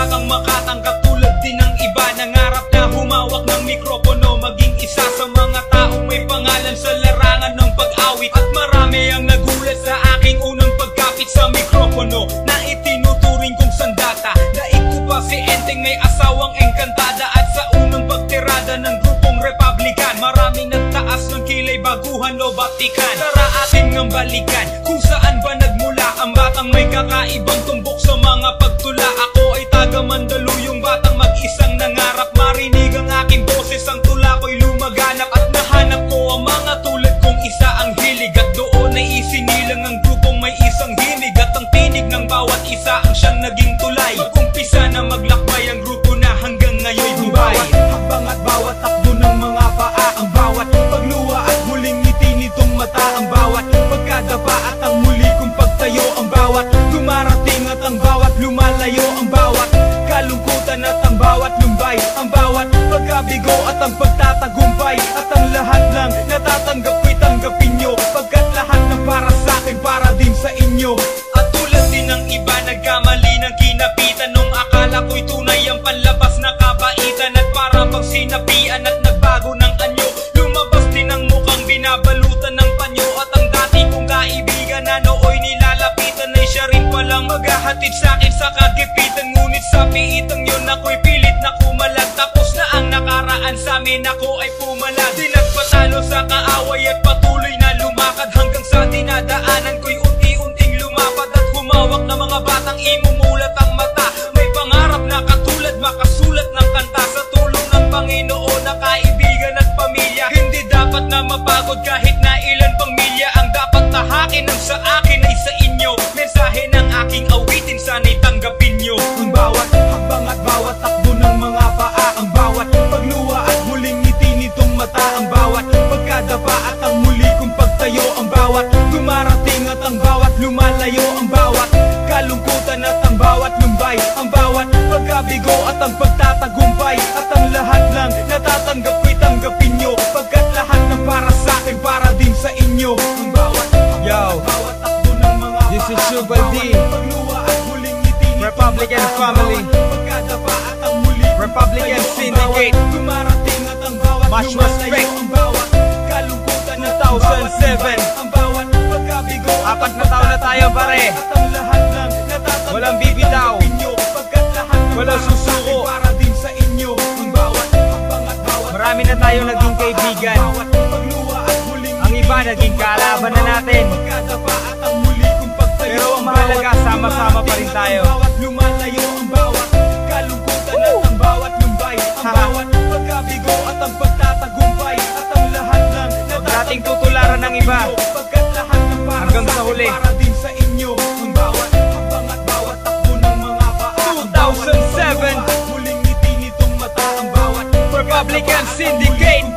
kang makatanggap tulad din ng iba. Nangarap na humawak ng mikropono, maging isa sa mga taong may pangalan sa larangan ng pag-awit. At marami ang nagulat sa aking unang pagkapit sa mikropono na itinuturing kong sandata. Daig ko pa si Enteng may asawang engkantada. At sa unang pagtirada ng grupong Republican, maraming nagtaas ng kilay, baguhan o batikan. Tara ating ng balikan kung saan ba nagmula ang batang may kakaibang tumbok sa mga pagtula. Ako ay taga Mandaluyong, batang mag-isang nangarap. Marinig ang aking boses, ang tula ko'y lumaganap. At nahanap ko ang mga tulad kong isa ang hilig. At doon ay isinilang ang grupong may isang hinig. At ang tinig ng bawat isa ang siyang naging tulay. Mag-umpisa na maglakbay ang grupo na hanggang ngayon buhay. Habang at bawat takbo ng mga paa, ang bawat pagluwa at huling ngiti nitong mata, ang bawat pagkadapa at ang muli kong pagtayo, ang bawat dumarating at ang bawat lumalayo, ang bawat kalungkutan at ang bawat lumbay, ang bawat pagkabigo at ang pagtatagumpay. At ang lahat lang natatanggap ko'y tanggapin nyo, pagkat lahat ng para sa akin para din sa inyo. At tulad din ng iba, nagkamali ng kinapitan nung akala ko'y tunay ang panlabas na kabaitan. At para pag sinapian at nagbago ng anyo, lumabas din ang mukhang binabalutan ng panyo. At ang dati kong kaibigan na nooy nilalapitan ay siya rin palang maghahatid sa'kin sa kagipitan. Ngunit sa piitang yun ako'y pilit na kumalag. Tapos na ang nakaraan sa'min, ako ay pumalag. Di nagpatalo sa kaaway at patuloy na lumakad, hanggang sa dinadaanan ko'y unti-unting lumapad. At humawak na mga batang imumulat ang mata, may pangarap na katulad makasulat ng kanta. Sa tulong ng Panginoon na kaibigan at pamilya, hindi dapat na mapagod kahit na ilan pang milya. Ang dapat tahakin ang sa akin ay sa inyo. Mensahe ng aking awitin, sana'y tanggapin nyo. Ang bawat habang at bawat takbo ng mga paa, ang bawat pagluwa at huling ngiti nitong mata, ang bawat pagkadapa at ang muli kong pagtayo, ang bawat dumarating at ang bawat lumalayo, ang bawat kalungkutan at ang bawat lumbay, ang bawat pagkabigo at ang pagtatagumpay. At ang lahat lang natatanggap ko'y tanggapin nyo, pagkat lahat ng para sa akin para din sa inyo. Ang bawat bawat takbo ng mga paa, This is Subal D, pagluwa at huling ngiti nitong Republican mata, family, pagkadapa at ang muli kong Republican pagtayo, Syndicate. ang bawat dumarating at ang bawat Much lumalayo, respect. ang bawat kalungkutan at 2007. ang bawat pagkabigo. 4 na taon na tayo, pare. At ang lahat lang natatanggap Walang bibitaw, inyo, pagkat lahat ng walang para sa susuko. akin para din sa inyo. Ang bawat habang at bawat Marami na tayong naging kaibigan, bawat pagluwa at huling ang iba naging kaalaban na natin. pagkadapa at ang muli kong pagtayo, Pero ang ang mahalaga, bawat sama-sama pa rin dumarating at tayo. ang bawat lumalayo, ang bawat kalungkutan at ang bawat lumbay, ang bawat pagkabigo at ang pagtatagumpay. At ang lahat lang nating tutularan ng iba, pagkat lahat ng para hanggang sa sa akin huli. para din sa inyo. Ang bawat habang at bawat takbo ng mga paa, ang bawat 2007. huling ngiti nitong mata, ang bawat Republican Syndicate.